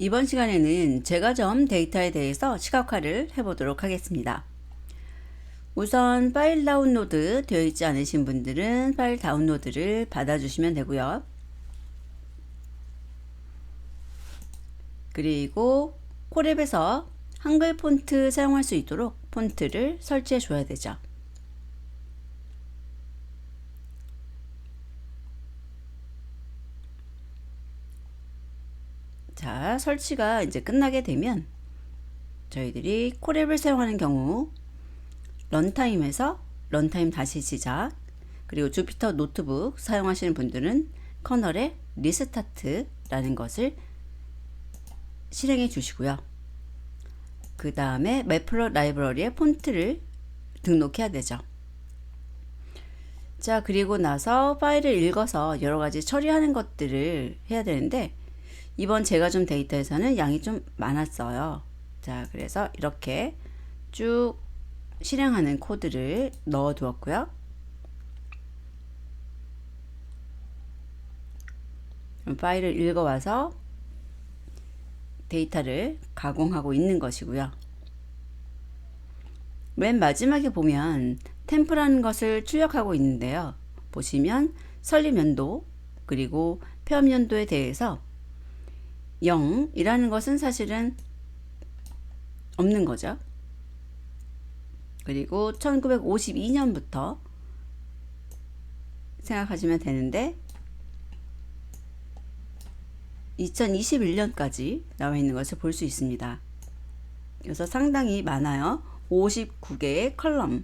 이번 시간에는 제과점 데이터에 대해서 시각화를 해보도록 하겠습니다. 우선 파일 다운로드 되어 있지 않으신 분들은 파일 다운로드를 받아주시면 되고요. 그리고 콜앱에서 한글 폰트 사용할 수 있도록 폰트를 설치해 줘야 되죠. 자, 설치가 이제 끝나게 되면 저희들이 콜앱을 사용하는 경우 런타임에서 런타임 다시 시작, 그리고 주피터 노트북 사용하시는 분들은 커널의 리스타트라는 것을 실행해 주시고요. 그 다음에 매플럿 라이브러리에 폰트를 등록해야 되죠. 자, 그리고 나서 파일을 읽어서 여러가지 처리하는 것들을 해야 되는데 이번 제과점 데이터에서는 양이 좀 많았어요. 자, 그래서 이렇게 쭉 실행하는 코드를 넣어 두었고요. 파일을 읽어와서 데이터를 가공하고 있는 것이고요. 맨 마지막에 보면 템프라는 것을 출력하고 있는데요. 보시면 설립 연도 그리고 폐업 연도에 대해서 0이라는 것은 사실은 없는 거죠. 그리고 1952년부터 생각하시면 되는데 2021년까지 나와 있는 것을 볼 수 있습니다. 그래서 상당히 많아요. 59개의 컬럼이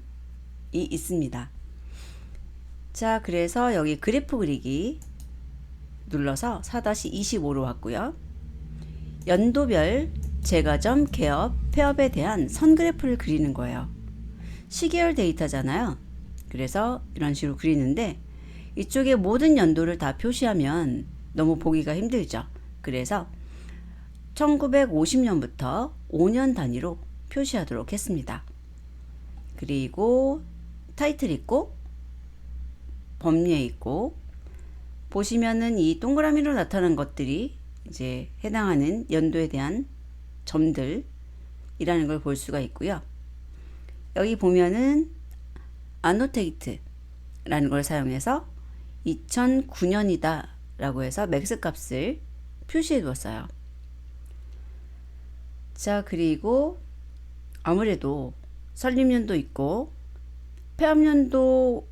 있습니다. 자, 그래서 여기 그래프 그리기 눌러서 4-25로 왔고요. 연도별 제과점 개업, 폐업에 대한 선그래프를 그리는 거예요. 시계열 데이터잖아요. 그래서 이런 식으로 그리는데 이쪽에 모든 연도를 다 표시하면 너무 보기가 힘들죠. 그래서 1950년부터 5년 단위로 표시하도록 했습니다. 그리고 타이틀 있고 범위에 있고 보시면은 이 동그라미로 나타난 것들이 이제 해당하는 연도에 대한 점들이라는 걸 볼 수가 있고요. 여기 보면은 annotate라는 걸 사용해서 2009년이다 라고 해서 맥스 값을 표시해 두었어요. 자, 그리고 아무래도 설립연도 있고 폐업연도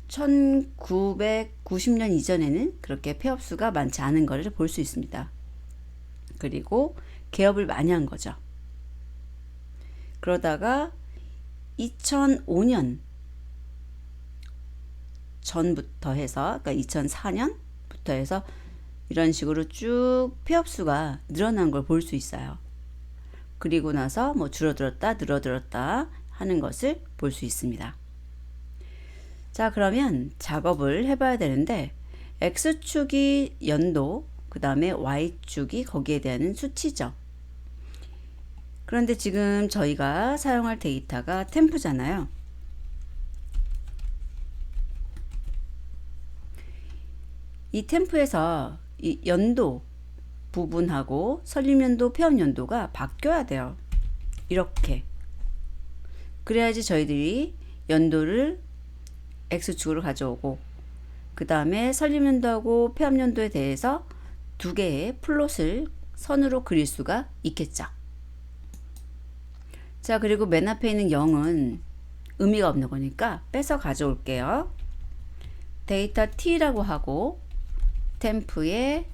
1990년 이전에는 그렇게 폐업수가 많지 않은 것을 볼 수 있습니다. 그리고 개업을 많이 한 거죠. 그러다가 2005년 전부터 해서, 그러니까 2004년부터 해서 이런 식으로 쭉 폐업수가 늘어난 걸 볼 수 있어요. 그리고 나서 뭐 줄어들었다, 늘어들었다 하는 것을 볼 수 있습니다. 자, 그러면 작업을 해봐야 되는데 X축이 연도, 그 다음에 Y축이 거기에 대한 수치죠. 그런데 지금 저희가 사용할 데이터가 템프잖아요. 이 템프에서 이 연도 부분하고 설립연도, 폐업연도가 바뀌어야 돼요. 이렇게. 그래야지 저희들이 연도를 X축으로 가져오고 그 다음에 설립연도하고 폐업연도에 대해서 두 개의 플롯을 선으로 그릴 수가 있겠죠. 자, 그리고 맨 앞에 있는 0은 의미가 없는 거니까 빼서 가져올게요. 데이터 T라고 하고 템프에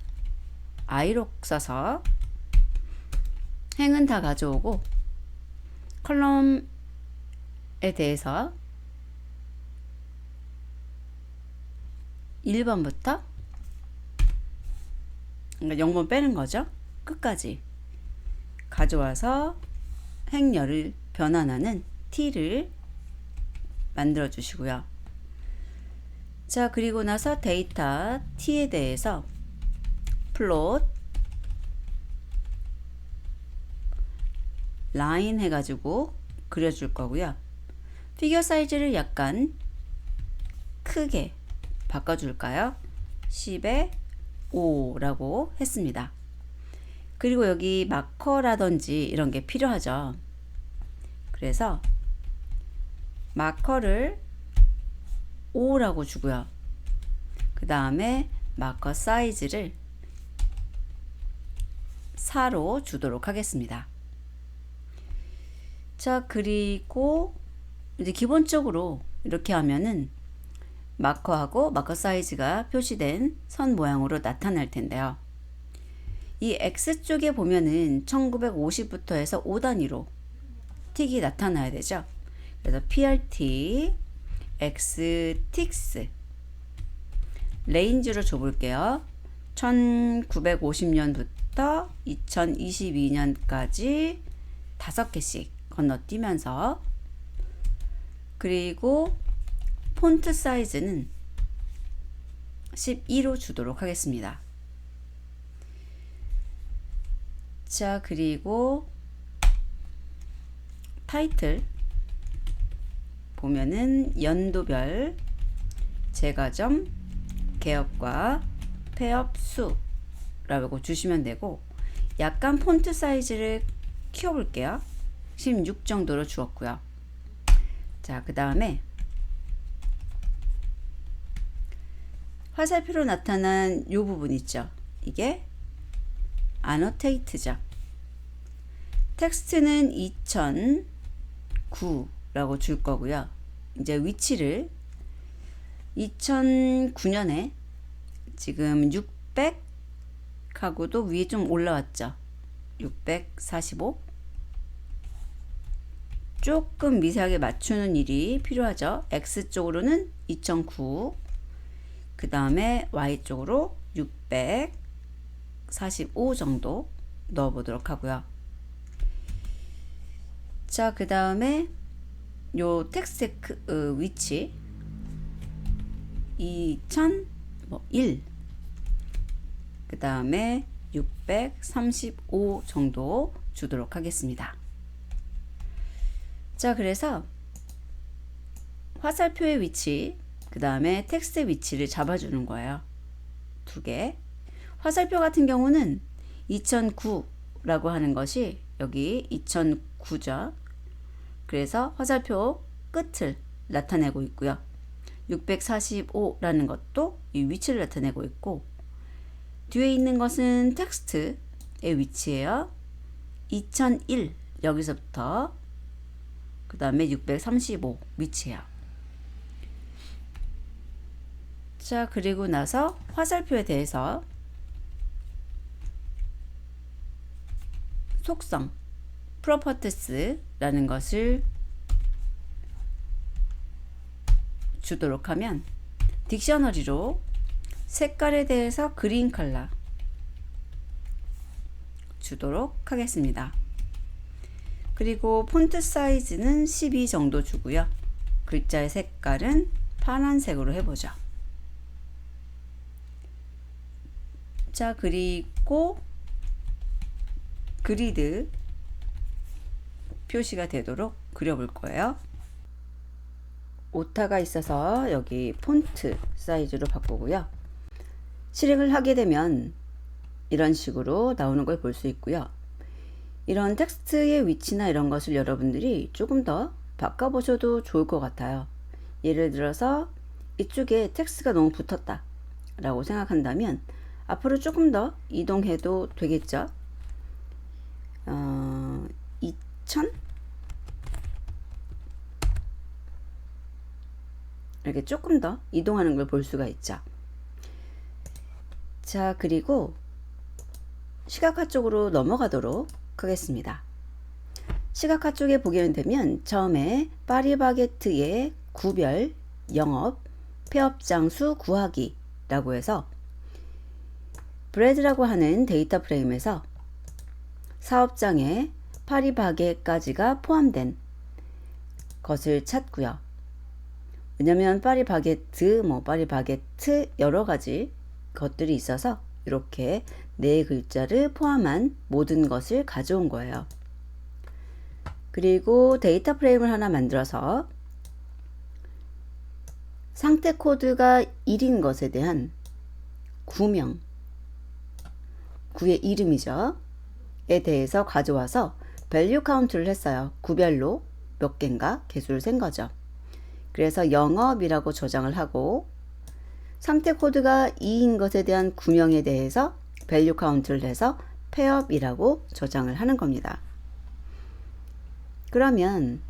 i로 써서 행은 다 가져오고 컬럼에 대해서 1번부터 그러니까 0번 빼는 거죠. 끝까지 가져와서 행렬을 변환하는 T를 만들어 주시고요. 자, 그리고 나서 데이터 T에 대해서 플롯 라인 해가지고 그려줄 거고요. 피겨 사이즈를 약간 크게 바꿔줄까요? 10에 5라고 했습니다. 그리고 여기 마커라든지 이런 게 필요하죠. 그래서 마커를 5라고 주고요. 그 다음에 마커 사이즈를 4로 주도록 하겠습니다. 자, 그리고 이제 기본적으로 이렇게 하면은 마커하고 마커 사이즈가 표시된 선 모양으로 나타날 텐데요. 이 X쪽에 보면은 1950부터 해서 5단위로 틱이 나타나야 되죠. 그래서 PRT XTix 레인지로 줘볼게요. 1950년부터 2022년까지 5개씩 건너뛰면서, 그리고 폰트 사이즈는 12로 주도록 하겠습니다. 자, 그리고 타이틀 보면은 연도별 제과점 개업과 폐업 수라고 주시면 되고, 약간 폰트 사이즈를 키워볼게요. 16 정도로 주었고요. 자, 그 다음에 화살표로 나타난 이 부분 있죠. 이게 annotate죠. 텍스트는 2009라고 줄 거고요. 이제 위치를 2009년에 지금 600하고도 위에 좀 올라왔죠. 645. 조금 미세하게 맞추는 일이 필요하죠. X쪽으로는 2009, 그 다음에 Y쪽으로 645 정도 넣어 보도록 하고요. 자, 그 다음에 요 텍스트 위치 2001, 그 다음에 635 정도 주도록 하겠습니다. 자, 그래서 화살표의 위치, 그 다음에 텍스트의 위치를 잡아주는 거예요. 두 개. 화살표 같은 경우는 2009라고 하는 것이 여기 2009죠. 그래서 화살표 끝을 나타내고 있고요. 645라는 것도 이 위치를 나타내고 있고, 뒤에 있는 것은 텍스트의 위치예요. 2001 여기서부터 그 다음에 635 위치예요. 자, 그리고 나서 화살표에 대해서 속성 properties라는 것을 주도록 하면 딕셔너리로 색깔에 대해서 그린 컬러 주도록 하겠습니다. 그리고 폰트 사이즈는 12 정도 주고요. 글자의 색깔은 파란색으로 해보죠. 자, 그리고 그리드 표시가 되도록 그려볼 거예요. 오타가 있어서 여기 폰트 사이즈로 바꾸고요. 실행을 하게 되면 이런 식으로 나오는 걸 볼 수 있고요. 이런 텍스트의 위치나 이런 것을 여러분들이 조금 더 바꿔보셔도 좋을 것 같아요. 예를 들어서 이쪽에 텍스트가 너무 붙었다 라고 생각한다면 앞으로 조금 더 이동해도 되겠죠. 2000 이렇게 조금 더 이동하는 걸 볼 수가 있죠. 자, 그리고 시각화 쪽으로 넘어가도록 하겠습니다. 시각화 쪽에 보게 되면 처음에 파리바게트의 구별, 영업, 폐업 장수 구하기 라고 해서 브레드라고 하는 데이터 프레임에서 사업장에 파리바게까지가 포함된 것을 찾고요. 왜냐면 파리바게트, 파리바게트 여러 가지 것들이 있어서 이렇게 네 글자를 포함한 모든 것을 가져온 거예요. 그리고 데이터 프레임을 하나 만들어서 상태 코드가 1인 것에 대한 구명, 구의 이름이죠. 대해서 가져와서 value count를 했어요. 구별로 몇 개인가 개수를 센 거죠. 그래서 영업이라고 저장을 하고 상태 코드가 2인 것에 대한 구명에 대해서 value count를 해서 폐업이라고 저장을 하는 겁니다. 그러면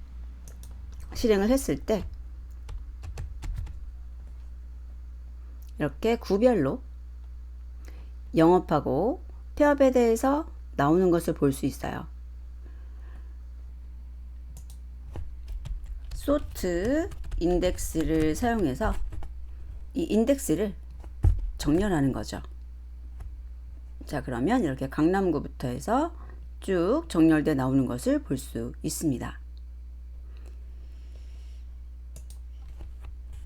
실행을 했을 때 이렇게 구별로 영업하고 폐업에 대해서 나오는 것을 볼 수 있어요. sort 인덱스를 사용해서 이 인덱스를 정렬하는 거죠. 자, 그러면 이렇게 강남구부터 해서 쭉 정렬돼 나오는 것을 볼 수 있습니다.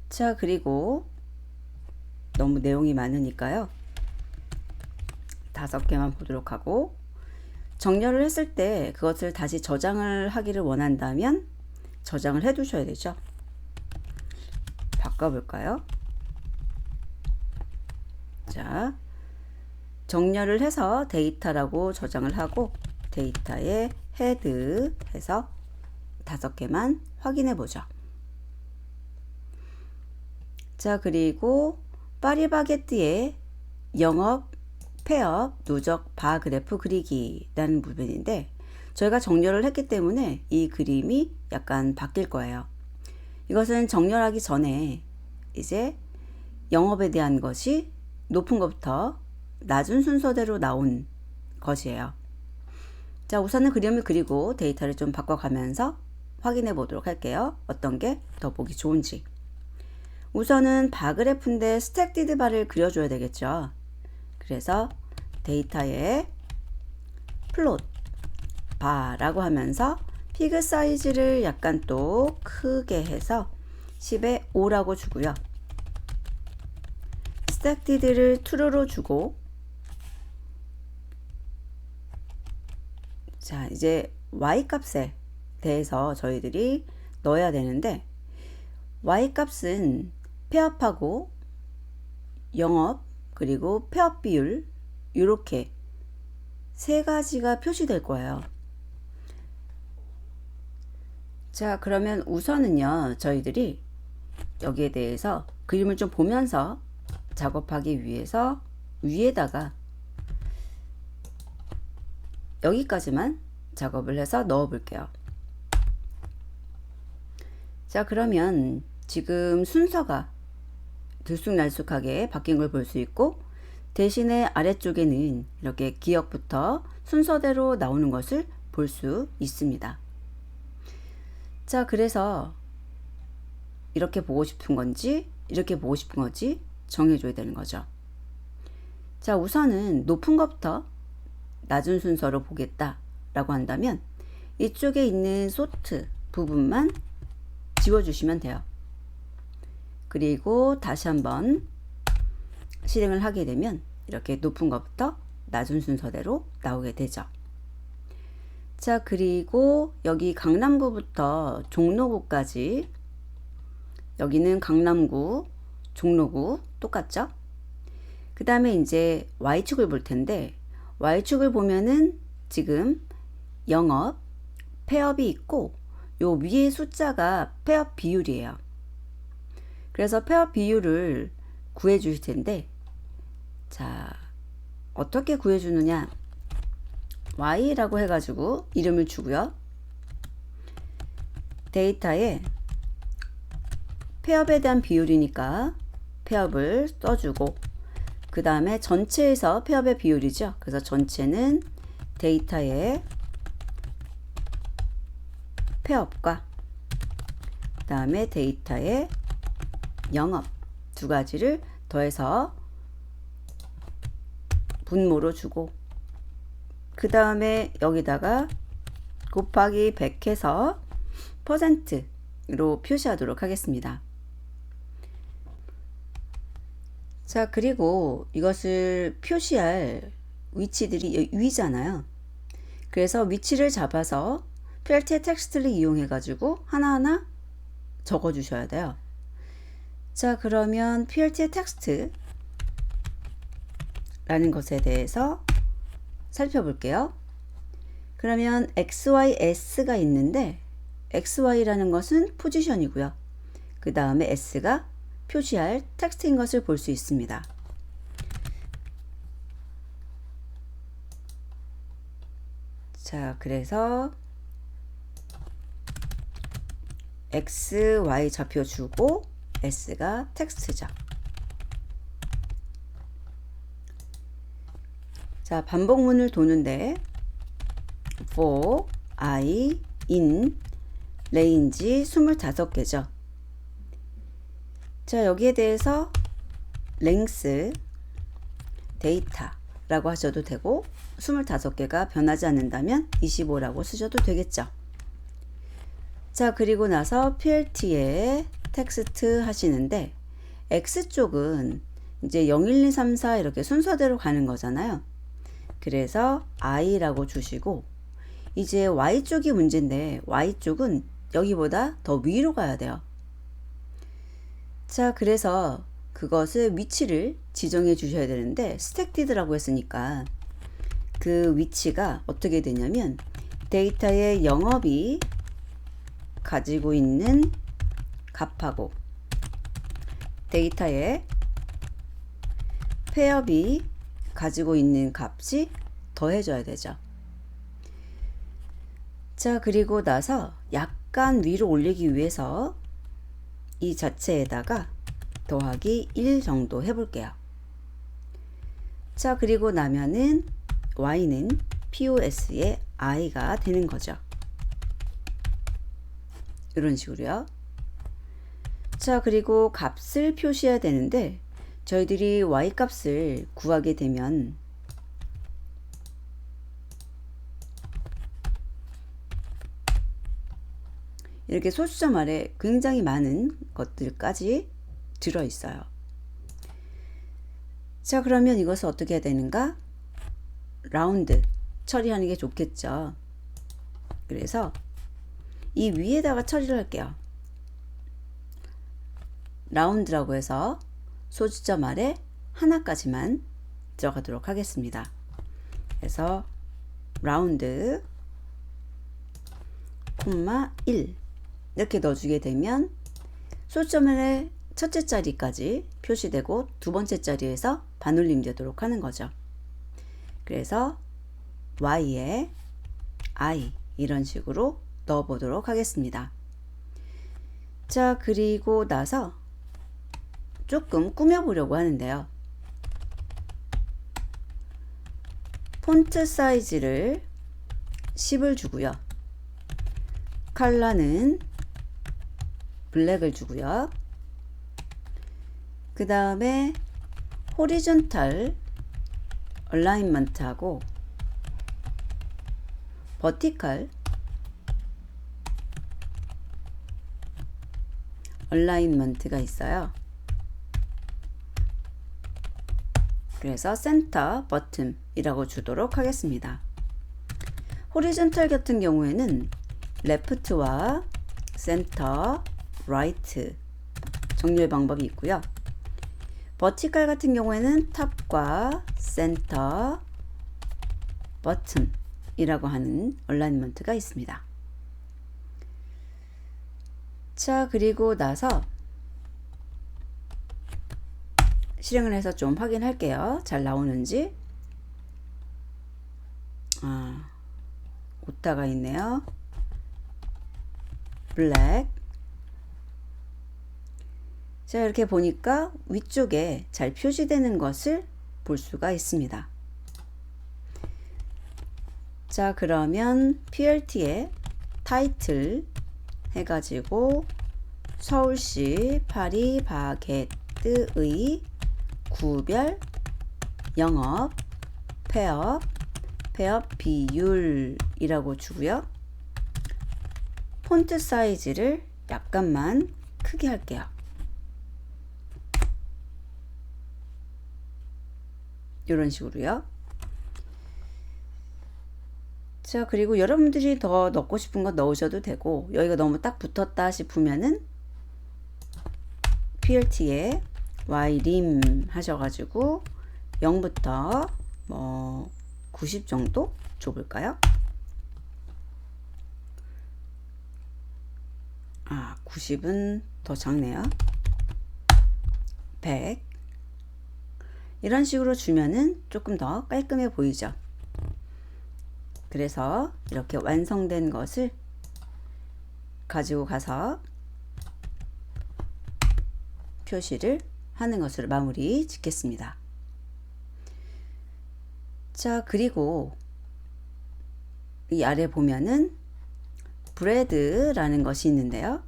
자, 그리고 너무 내용이 많으니까요. 5개만 보도록 하고, 정렬을 했을 때 그것을 다시 저장을 하기를 원한다면 저장을 해 두셔야 되죠. 바꿔볼까요? 자, 정렬을 해서 데이터라고 저장을 하고 데이터에 헤드 해서 5개만 확인해 보죠. 자, 그리고 파리바게뜨의 영업, 폐업, 누적, 바 그래프 그리기라는 부분인데 저희가 정렬을 했기 때문에 이 그림이 약간 바뀔 거예요. 이것은 정렬하기 전에 이제 영업에 대한 것이 높은 것부터 낮은 순서대로 나온 것이에요. 자, 우선은 그림을 그리고 데이터를 좀 바꿔가면서 확인해 보도록 할게요. 어떤 게 더 보기 좋은지. 우선은 바그래프인데 스택디드 바를 그려줘야 되겠죠. 그래서 데이터에 플롯 바라고 하면서 피그 사이즈를 약간 또 크게 해서 10에 5라고 주고요. 스택디드를 true로 주고, 자, 이제 y 값에 대해서 저희들이 넣어야 되는데 y 값은 폐업하고 영업 그리고 폐업 비율 이렇게 3가지가 표시될 거예요. 자, 그러면 우선은요, 저희들이 여기에 대해서 그림을 좀 보면서 작업하기 위해서 위에다가 여기까지만 작업을 해서 넣어 볼게요. 자, 그러면 지금 순서가 들쑥날쑥하게 바뀐 걸 볼 수 있고 대신에 아래쪽에는 이렇게 기억부터 순서대로 나오는 것을 볼 수 있습니다. 자, 그래서 이렇게 보고 싶은 건지 이렇게 보고 싶은 건지 정해줘야 되는 거죠. 자, 우선은 높은 것부터 낮은 순서로 보겠다 라고 한다면 이쪽에 있는 소트 부분만 지워주시면 돼요. 그리고 다시 한번 실행을 하게 되면 이렇게 높은 것부터 낮은 순서대로 나오게 되죠. 자, 그리고 여기 강남구부터 종로구까지, 여기는 강남구, 종로구 똑같죠? 그 다음에 이제 Y축을 볼 텐데 Y축을 보면은 지금 영업, 폐업이 있고 요 위에 숫자가 폐업 비율이에요. 그래서 폐업 비율을 구해 주실 텐데, 자, 어떻게 구해 주느냐? Y라고 해가지고 이름을 주고요. 데이터에 폐업에 대한 비율이니까 폐업을 써주고, 그 다음에 전체에서 폐업의 비율이죠. 그래서 전체는 데이터에 폐업과 그 다음에 데이터에 영업 2가지를 더해서 분모로 주고, 그 다음에 여기다가 곱하기 100 해서 %로 표시하도록 하겠습니다. 자, 그리고 이것을 표시할 위치들이 위잖아요. 그래서 위치를 잡아서 PLT의 텍스트를 이용해 가지고 하나하나 적어 주셔야 돼요. 자, 그러면 PLT의 텍스트 라는 것에 대해서 살펴볼게요. 그러면 XYS가 있는데 XY라는 것은 포지션이고요. 그 다음에 S가 표시할 텍스트인 것을 볼 수 있습니다. 자, 그래서 X, Y 좌표 주고 S가 텍스트죠. 자, 반복문을 도는데 for I in range 25개죠. 자, 여기에 대해서 length 데이터라고 하셔도 되고 25개가 변하지 않는다면 25라고 쓰셔도 되겠죠. 자, 그리고 나서 PLT에 텍스트 하시는데 X쪽은 이제 0, 1, 2, 3, 4 이렇게 순서대로 가는 거잖아요. 그래서 I라고 주시고 이제 Y쪽이 문제인데 Y쪽은 여기보다 더 위로 가야 돼요. 자, 그래서 그것의 위치를 지정해 주셔야 되는데 스택디드라고 했으니까 그 위치가 어떻게 되냐면 데이터의 영업이 가지고 있는 값하고 데이터의 폐업이 가지고 있는 값이 더해져야 되죠. 자, 그리고 나서 약간 위로 올리기 위해서 이 자체에다가 더하기 1 정도 해볼게요. 자, 그리고 나면은 y는 POS의 i가 되는 거죠. 이런 식으로요. 자, 그리고 값을 표시해야 되는데 저희들이 y 값을 구하게 되면 이렇게 소수점 아래 굉장히 많은 것들까지 들어 있어요. 자, 그러면 이것을 어떻게 해야 되는가? 라운드 처리하는 게 좋겠죠. 그래서 이 위에다가 처리를 할게요. 라운드라고 해서 소수점 아래 하나까지만 들어가도록 하겠습니다. 그래서 라운드 콤마 1 이렇게 넣어주게 되면 소수점 아래 첫째 자리까지 표시되고 두 번째 자리에서 반올림 되도록 하는 거죠. 그래서 y에 i 이런 식으로 넣어 보도록 하겠습니다. 자, 그리고 나서 조금 꾸며 보려고 하는데요. 폰트 사이즈를 10을 주고요. 컬러는 블랙을 주고요. 그 다음에 호리존탈 얼라인먼트하고 버티컬 얼라인먼트가 있어요. 그래서 센터 버튼이라고 주도록 하겠습니다. 호리존탈 같은 경우에는 레프트와 센터, 라이트 정렬 방법이 있고요. 버티컬 같은 경우에는 탑과 센터, 버튼이라고 하는 얼라인먼트가 있습니다. 자, 그리고 나서 실행을 해서 좀 확인할게요. 잘 나오는지. 오타가 있네요. 블랙. 자, 이렇게 보니까 위쪽에 잘 표시되는 것을 볼 수가 있습니다. 자, 그러면 PLT에 타이틀 해가지고 서울시 파리바게뜨의 구별 영업 폐업 비율이라고 주고요. 폰트 사이즈를 약간만 크게 할게요. 이런 식으로요. 자, 그리고 여러분들이 더 넣고 싶은 거 넣으셔도 되고 여기가 너무 딱 붙었다 싶으면은 PLT에 ylim 하셔가지고 0부터 뭐 90 정도 줘볼까요? 90은 더 작네요. 100. 이런 식으로 주면은 조금 더 깔끔해 보이죠. 그래서 이렇게 완성된 것을 가지고 가서 표시를 하는 것으로 마무리 짓겠습니다. 자, 그리고 이 아래 보면은 브레드라는 것이 있는데요.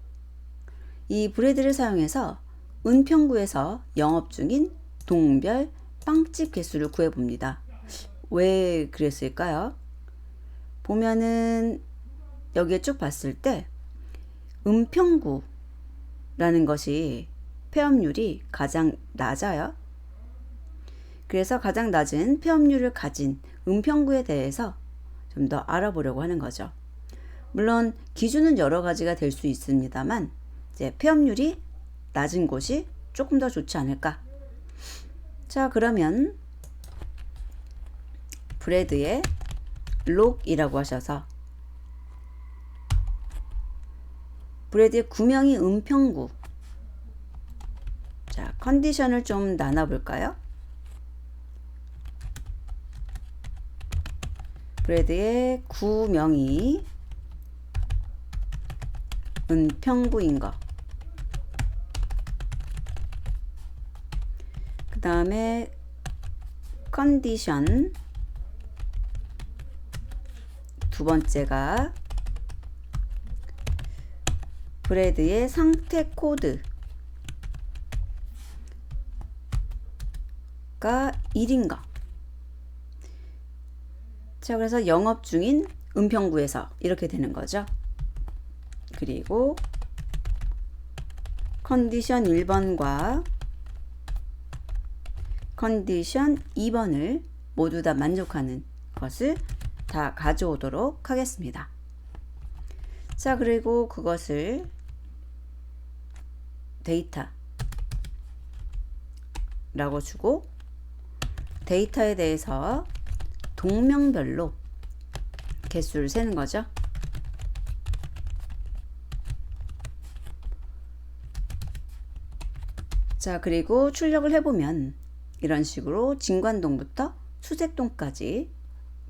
이 브레드를 사용해서 은평구에서 영업 중인 동별 빵집 개수를 구해봅니다. 왜 그랬을까요? 보면은 여기에 쭉 봤을 때 은평구라는 것이 폐업률이 가장 낮아요. 그래서 가장 낮은 폐업률을 가진 은평구에 대해서 좀 더 알아보려고 하는 거죠. 물론 기준은 여러 가지가 될 수 있습니다만 이제 폐업률이 낮은 곳이 조금 더 좋지 않을까. 자, 그러면 브레드의 록이라고 하셔서 브레드의 구명이 은평구. 자, 컨디션을 좀 나눠 볼까요? 브레드의 구명이 은평구인 거. 그 다음에 컨디션 두 번째가 브레드의 상태 코드가 1인 거. 자, 그래서 영업 중인 은평구에서 이렇게 되는 거죠. 그리고 컨디션 1번과 컨디션 2번을 모두 다 만족하는 것을 다 가져오도록 하겠습니다. 자, 그리고 그것을 데이터라고 주고 데이터에 대해서 동명별로 개수를 세는 거죠. 자, 그리고 출력을 해보면 이런 식으로 진관동부터 수색동까지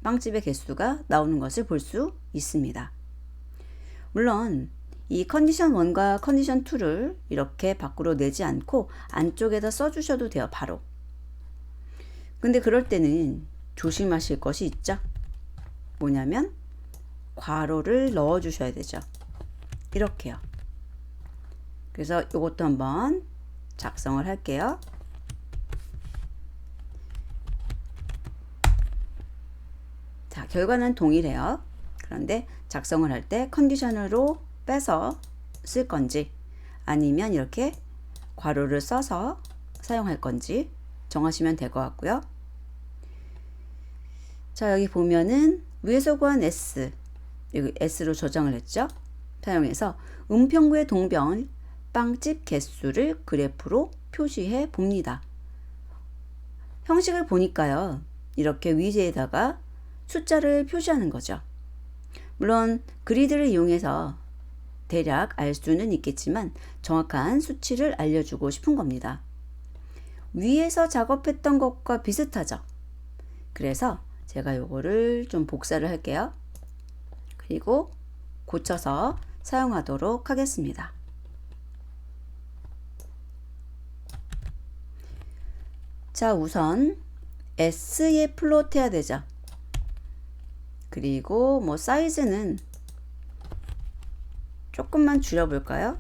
빵집의 개수가 나오는 것을 볼 수 있습니다. 물론 이 컨디션 1과 컨디션 2를 이렇게 밖으로 내지 않고 안쪽에다 써주셔도 돼요. 바로. 근데 그럴 때는 조심하실 것이 있죠. 뭐냐면 괄호를 넣어 주셔야 되죠. 이렇게요. 그래서 이것도 한번 작성을 할게요. 자, 결과는 동일해요. 그런데 작성을 할 때 컨디션으로 빼서 쓸 건지 아니면 이렇게 괄호를 써서 사용할 건지 정하시면 될 것 같고요. 자, 여기 보면은 위에서 구한 S, 여기 S로 저장을 했죠. 사용해서 은평구의 동별 빵집 개수를 그래프로 표시해 봅니다. 형식을 보니까요, 이렇게 위에다가 숫자를 표시하는 거죠. 물론 그리드를 이용해서 대략 알 수는 있겠지만 정확한 수치를 알려주고 싶은 겁니다. 위에서 작업했던 것과 비슷하죠. 그래서 제가 요거를 좀 복사를 할게요. 그리고 고쳐서 사용하도록 하겠습니다. 자, 우선 S에 플롯 해야 되죠. 그리고 뭐 사이즈는 조금만 줄여볼까요?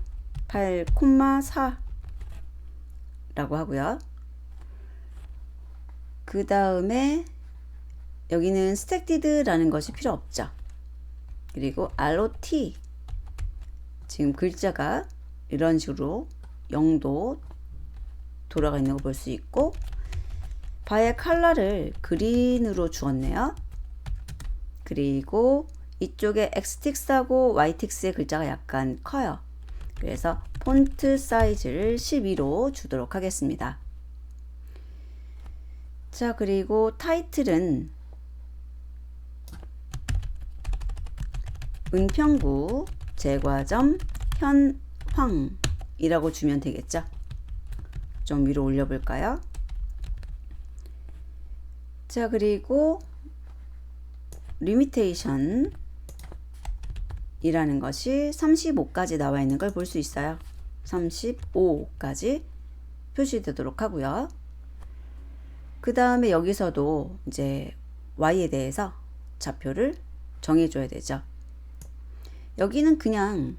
8,4 라고 하고요. 그 다음에 여기는 스택디드라는 것이 필요 없죠. 그리고 ROT, 지금 글자가 이런 식으로 0도 돌아가 있는 거 볼 수 있고, 바의 컬러를 그린으로 주었네요. 그리고 이쪽에 xtix하고 ytix의 글자가 약간 커요. 그래서 폰트 사이즈를 12로 주도록 하겠습니다. 자, 그리고 타이틀은 은평구 제과점 현 쿠팡이라고 주면 되겠죠. 좀 위로 올려 볼까요? 자, 그리고 리미테이션 이라는 것이 35까지 나와 있는 걸 볼 수 있어요. 35까지 표시되도록 하고요. 그 다음에 여기서도 이제 y에 대해서 좌표를 정해줘야 되죠. 여기는 그냥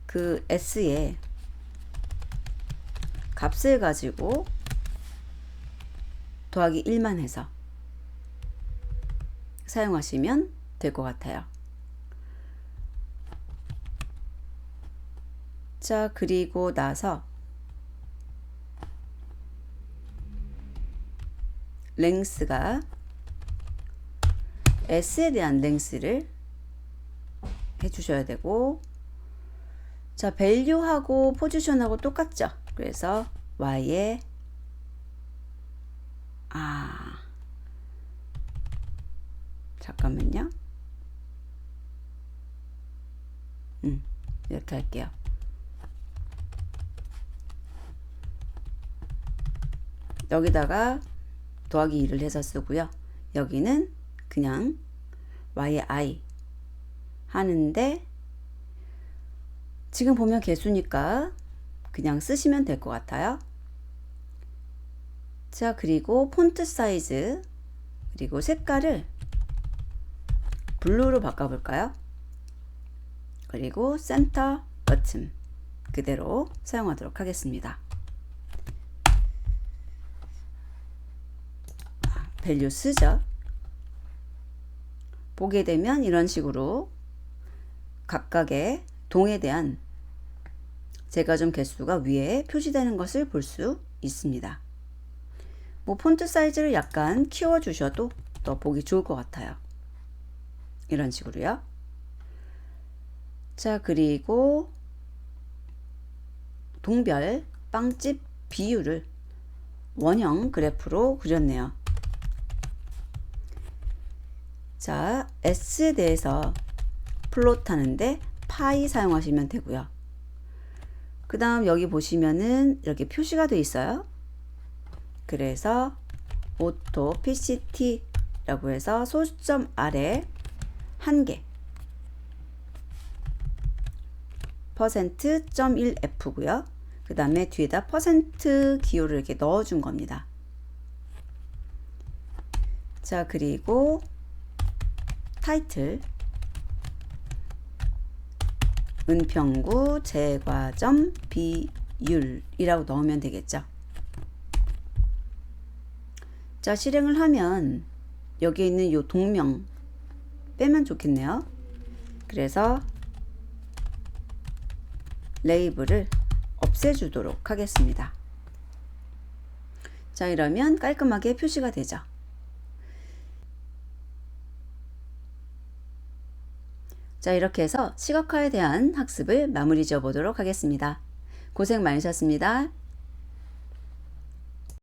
그 s의 값을 가지고 더하기 1만 해서 사용하시면 될 것 같아요. 자, 그리고 나서 랭스가 s에 대한 랭스를 해주셔야 되고, 자, 밸류하고 포지션하고 똑같죠. 그래서 y에 잠깐만요. 이렇게 할게요. 여기다가 더하기 2를 해서 쓰고요. 여기는 그냥 y의 i 하는데, 지금 보면 개수니까 그냥 쓰시면 될 것 같아요. 자, 그리고 폰트 사이즈 그리고 색깔을 블루로 바꿔볼까요? 그리고 센터 버튼 그대로 사용하도록 하겠습니다. 밸류 쓰죠. 보게 되면 이런 식으로 각각의 동에 대한 제과점 개수가 위에 표시되는 것을 볼 수 있습니다. 뭐 폰트 사이즈를 약간 키워 주셔도 더 보기 좋을 것 같아요. 이런 식으로요. 자, 그리고 동별 빵집 비율을 원형 그래프로 그렸네요. 자, S에 대해서 플롯 하는데 파이 사용하시면 되고요. 그 다음 여기 보시면은 이렇게 표시가 되어 있어요. 그래서 오토 PCT라고 해서 소수점 아래 1개 %.1F고요. 그 다음에 뒤에다 퍼센트 기호를 이렇게 넣어준 겁니다. 자, 그리고 타이틀 은평구 제과점 비율이라고 넣으면 되겠죠. 자, 실행을 하면 여기 있는 요 동명 빼면 좋겠네요. 그래서 레이블을 없애주도록 하겠습니다. 자, 이러면 깔끔하게 표시가 되죠. 자, 이렇게 해서 시각화에 대한 학습을 마무리 지어 보도록 하겠습니다. 고생 많으셨습니다.